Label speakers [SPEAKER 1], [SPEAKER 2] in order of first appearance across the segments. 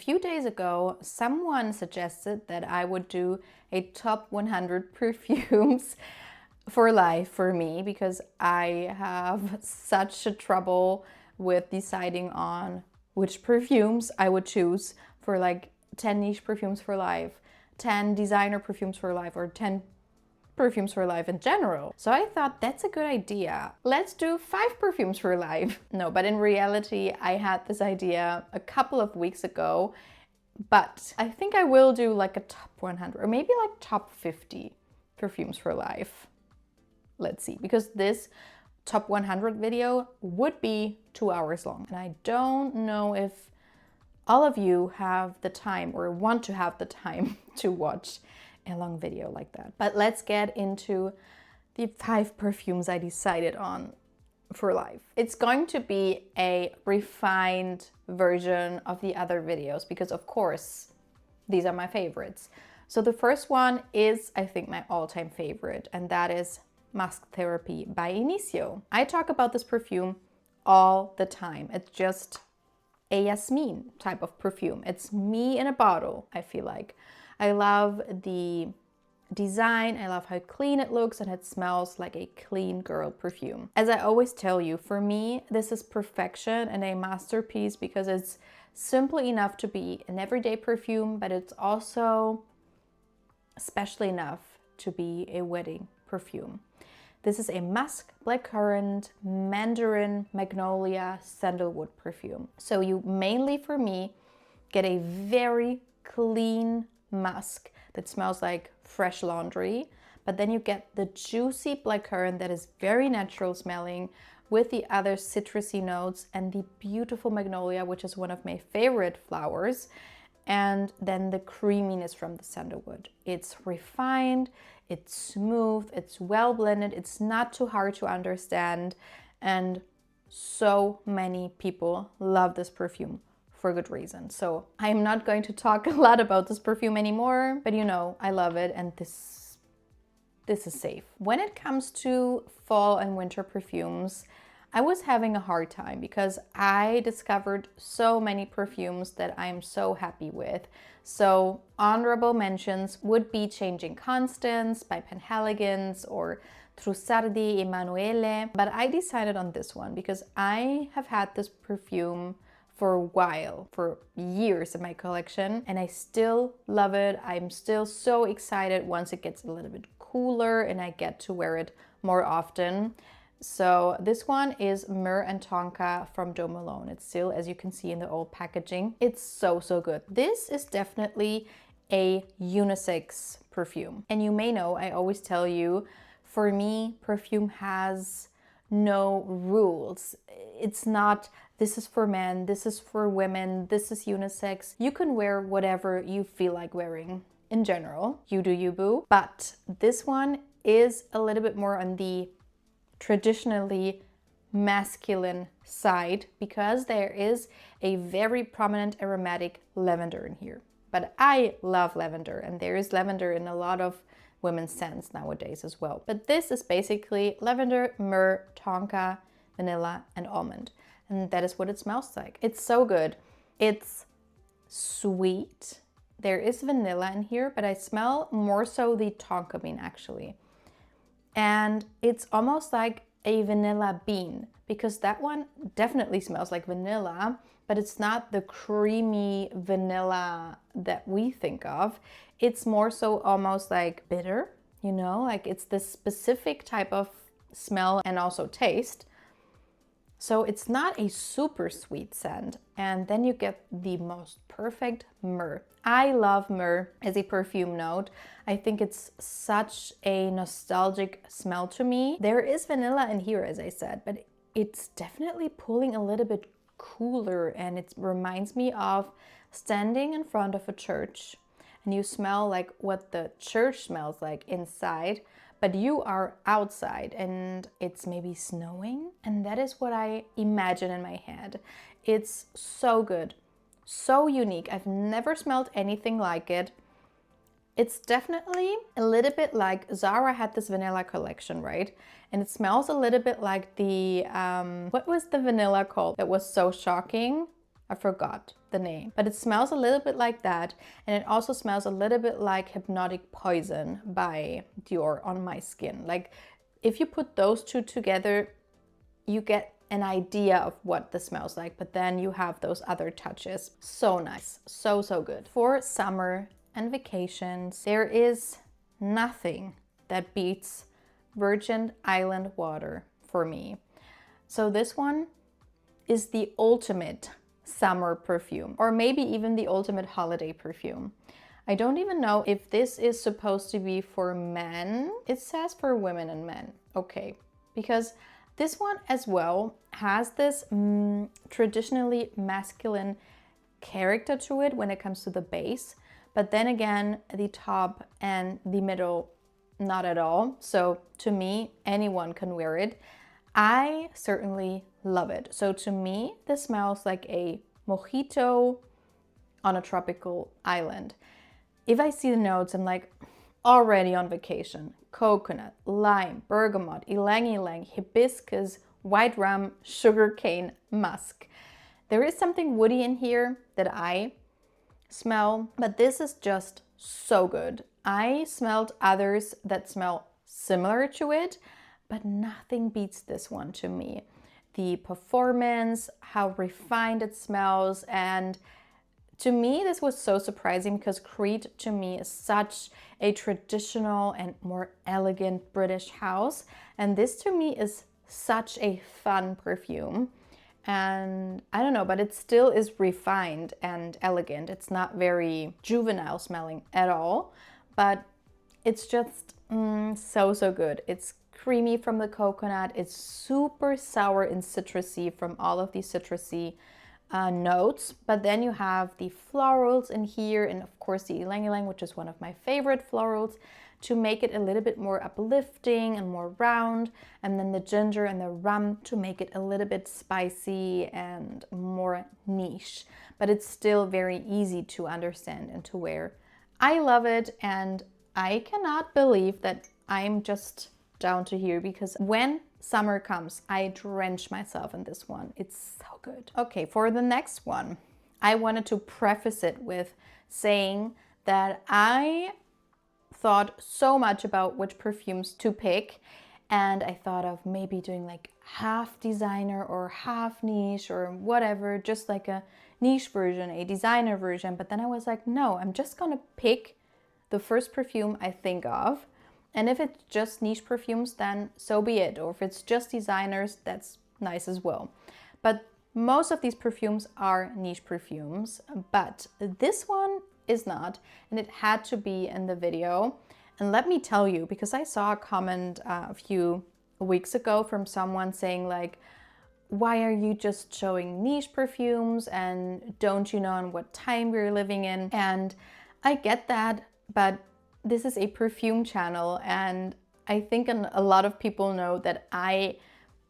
[SPEAKER 1] few days ago, someone suggested that I would do a top 100 perfumes for life for me, because I have such a trouble with deciding on which perfumes I would choose for like 10 niche perfumes for life, 10 designer perfumes for life, or 10 perfumes for life in general. So I thought that's a good idea. Let's do 5 perfumes for life. No, but in reality, I had this idea a couple of weeks ago, but I think I will do like a top 100 or maybe like top 50 perfumes for life. Let's see, because this top 100 video would be 2 hours long. And I don't know if all of you have the time or want to have the time to watch a long video like that. But let's get into the 5 perfumes I decided on for life. It's going to be a refined version of the other videos because, of course, these are my favorites. So the first one is, I think, my all-time favorite, and that is Musk Therapy by Initio. I talk about this perfume all the time. It's just a Yasmin type of perfume. It's me in a bottle, I feel like. I love the design, I love how clean it looks, and it smells like a clean girl perfume. As I always tell you, for me, this is perfection and a masterpiece because it's simple enough to be an everyday perfume, but it's also special enough to be a wedding perfume. This is a musk, blackcurrant, mandarin, magnolia, sandalwood perfume. So you mainly, for me, get a very clean musk that smells like fresh laundry, but then you get the juicy blackcurrant that is very natural smelling with the other citrusy notes and the beautiful magnolia, which is one of my favorite flowers, and then the creaminess from the sandalwood. It's refined, it's smooth, it's well blended, it's not too hard to understand, and so many people love this perfume for good reason. So I'm not going to talk a lot about this perfume anymore, but you know, I love it, and this is safe. When it comes to fall and winter perfumes, I was having a hard time because I discovered so many perfumes that I'm so happy with. So honorable mentions would be Changing Constance by Penhaligon's or Trussardi Emanuele, but I decided on this one because I have had this perfume for a while, for years in my collection, and I still love it. I'm still so excited once it gets a little bit cooler and I get to wear it more often. So this one is Myrrh and Tonka from Malone. It's still, as you can see in the old packaging, it's so good. This is definitely a unisex perfume. And you may know, I always tell you, for me, perfume has no rules. It's not, this is for men, this is for women, this is unisex. You can wear whatever you feel like wearing in general. You do you, boo. But this one is a little bit more on the traditionally masculine side because there is a very prominent aromatic lavender in here. But I love lavender, and there is lavender in a lot of women's scents nowadays as well. But this is basically lavender, myrrh, tonka, vanilla, and almond. And that is what it smells like. It's so good. It's sweet. There is vanilla in here, but I smell more so the tonka bean actually. And it's almost like a vanilla bean, because that one definitely smells like vanilla, but it's not the creamy vanilla that we think of. It's more so almost like bitter, you know, like it's this specific type of smell and also taste. So it's not a super sweet scent. And then you get the most perfect myrrh. I love myrrh as a perfume note. I think it's such a nostalgic smell to me. There is vanilla in here, as I said, but it's definitely pulling a little bit cooler, and it reminds me of standing in front of a church and you smell like what the church smells like inside, but you are outside and it's maybe snowing, and that is what I imagine in my head. It's so good, so unique. I've never smelled anything like it. It's definitely a little bit like Zara had this vanilla collection, right? And it smells a little bit like the, what was the vanilla called that was so shocking? I forgot the name, but it smells a little bit like that. And it also smells a little bit like Hypnotic Poison by Dior on my skin. Like if you put those two together, you get an idea of what this smells like, but then you have those other touches. So nice, so good. For summer and vacations, there is nothing that beats Virgin Island water for me. So this one is the ultimate summer perfume, or maybe even the ultimate holiday perfume. I don't even know if this is supposed to be for men. It says for women and men. Okay, because this one as well has this traditionally masculine character to it when it comes to the base, but then again, the top and the middle, not at all. So to me, anyone can wear it. I certainly love it. So to me, this smells like a mojito on a tropical island. If I see the notes, I'm like already on vacation. Coconut, lime, bergamot, ylang ylang, hibiscus, white rum, sugarcane, musk. There is something woody in here that I smell, but this is just so good. I smelled others that smell similar to it, but nothing beats this one to me. The performance, how refined it smells, and to me, this was so surprising because Creed to me is such a traditional and more elegant British house. And this to me is such a fun perfume. And I don't know, but it still is refined and elegant. It's not very juvenile smelling at all, but it's just so good. It's creamy from the coconut. It's super sour and citrusy from all of these citrusy notes, but then you have the florals in here, and of course the ylang ylang, which is one of my favorite florals, to make it a little bit more uplifting and more round, and then the ginger and the rum to make it a little bit spicy and more niche, but it's still very easy to understand and to wear. I love it, and I cannot believe that I'm just down to here, because when summer comes, I drench myself in this one. It's so good. Okay, for the next one, I wanted to preface it with saying that I thought so much about which perfumes to pick, and I thought of maybe doing like half designer or half niche or whatever, just like a niche version, a designer version. But then I was like, no, I'm just gonna pick the first perfume I think of. And if it's just niche perfumes, then so be it. Or if it's just designers, that's nice as well. But most of these perfumes are niche perfumes, but this one is not, and it had to be in the video. And let me tell you, because I saw a comment a few weeks ago from someone saying like, why are you just showing niche perfumes, and don't you know in what time we're living in? And I get that, but this is a perfume channel, and I think a lot of people know that I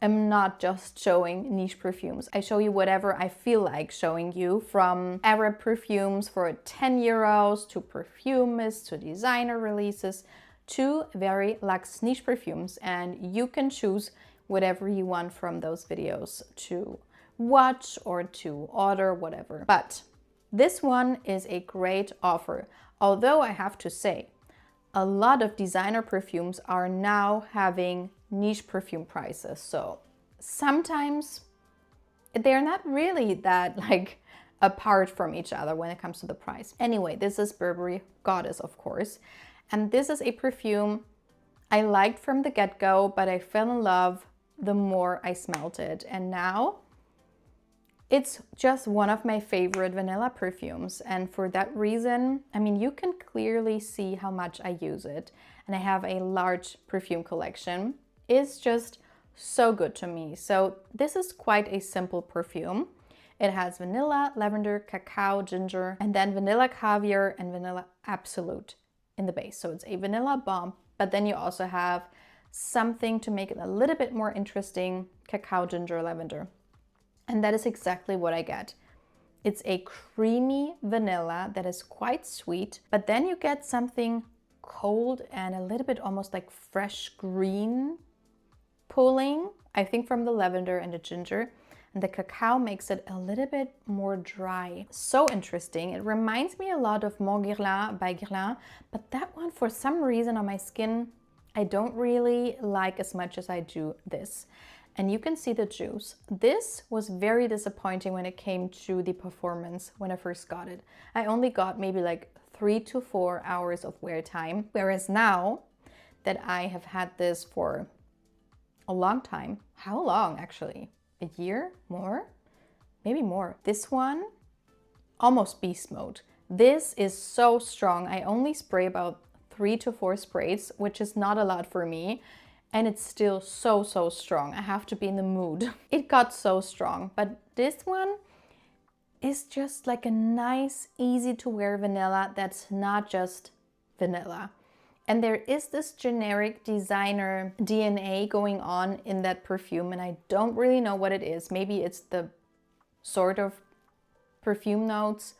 [SPEAKER 1] am not just showing niche perfumes. I show you whatever I feel like showing you, from Arab perfumes for 10 euros to Perfumes to designer releases to very luxe niche perfumes, and you can choose whatever you want from those videos to watch or to order, whatever. But this one is a great offer, although I have to say, a lot of designer perfumes are now having niche perfume prices. So sometimes they're not really that like apart from each other when it comes to the price. Anyway, this is Burberry Goddess, of course. And this is a perfume I liked from the get-go, but I fell in love the more I smelled it. And now it's just one of my favorite vanilla perfumes, and for that reason, I mean, you can clearly see how much I use it, and I have a large perfume collection. It's just so good to me. So this is quite a simple perfume. It has vanilla, lavender, cacao, ginger, and then vanilla caviar and vanilla absolute in the base. So it's a vanilla bomb, but then you also have something to make it a little bit more interesting, cacao, ginger, lavender. And that is exactly what I get. It's a creamy vanilla that is quite sweet, but then you get something cold and a little bit almost like fresh green pulling, I think from the lavender and the ginger. and the cacao makes it a little bit more dry. So interesting. It reminds me a lot of Mon Guerlain by Guerlain, but that one for some reason on my skin I don't really like as much as I do this. And you can see the juice. This was very disappointing when it came to the performance when I first got it. I only got maybe like 3 to 4 hours of wear time, whereas now that I have had this for a long time. How long actually? A year? More? Maybe more. This one, almost beast mode. This is so strong. I only spray about 3 to 4 sprays, which is not a lot for me. And it's still so strong. I have to be in the mood. It got so strong, but this one is just like a nice, easy to wear vanilla that's not just vanilla. And there is this generic designer DNA going on in that perfume, and I don't really know what it is. Maybe it's the sort of perfume notes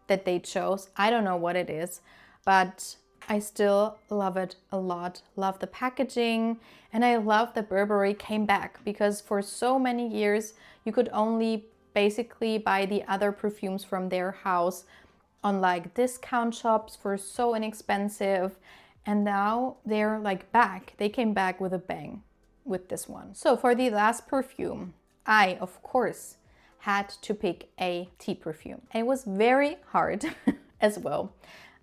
[SPEAKER 1] that they chose. I don't know what it is, but I still love it a lot. Love the packaging, and I love that Burberry came back, because for so many years you could only basically buy the other perfumes from their house on like discount shops for so inexpensive. And now they're like back. They came back with a bang with this one. So for the last perfume, I of course had to pick a tea perfume. And it was very hard as well.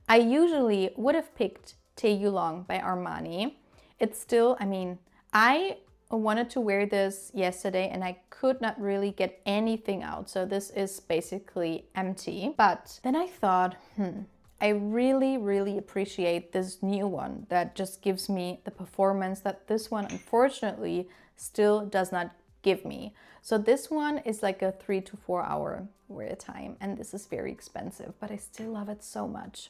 [SPEAKER 1] I usually would have picked Thé Yulong by Armani. It's still, I mean, I wanted to wear this yesterday and I could not really get anything out. So this is basically empty. But then I thought, I really appreciate this new one that just gives me the performance that this one unfortunately still does not give me. So this one is like a 3 to 4 hour wear time, and this is very expensive, but I still love it so much.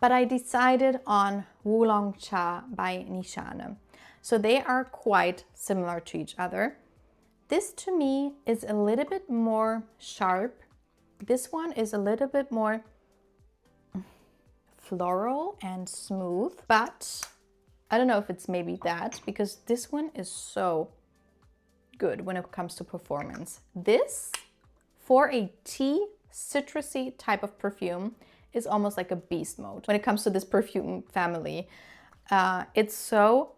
[SPEAKER 1] But I decided on Wulong Cha by Nishane. So they are quite similar to each other. This to me is a little bit more sharp. This one is a little bit more floral and smooth, but I don't know if it's maybe that, because this one is so good when it comes to performance. This, for a tea citrusy type of perfume, is almost like a beast mode when it comes to this perfume family. It's so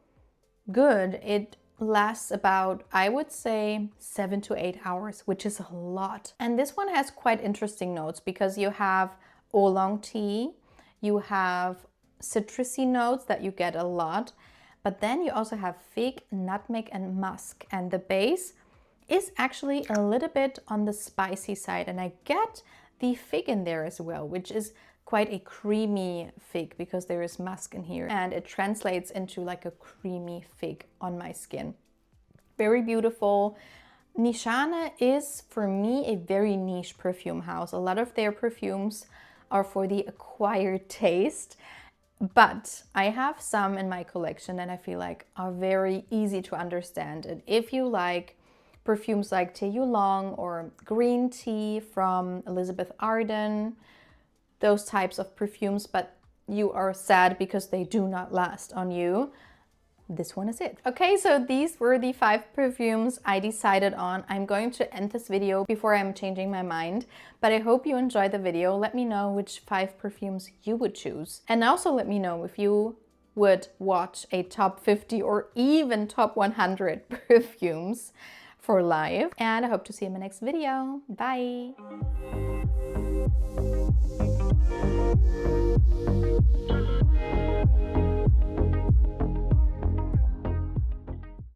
[SPEAKER 1] good. It lasts about, I would say, 7 to 8 hours, which is a lot. And this one has quite interesting notes, because you have oolong tea, you have citrusy notes that you get a lot, but then you also have fig, nutmeg, and musk. And the base is actually a little bit on the spicy side, and I get the fig in there as well, which is quite a creamy fig because there is musk in here, and it translates into like a creamy fig on my skin. Very beautiful. Nishane is for me a very niche perfume house. A lot of their perfumes are for the acquired taste, but I have some in my collection that I feel like are very easy to understand. And if you like perfumes like Thé Yulong or green tea from Elizabeth Arden, those types of perfumes, but you are sad because they do not last on you, this one is it. Okay, so these were the 5 perfumes I decided on. I'm going to end this video before I'm changing my mind, but I hope you enjoyed the video. Let me know which 5 perfumes you would choose. And also let me know if you would watch a top 50 or even top 100 perfumes for live. And I hope to see you in my next video. Bye!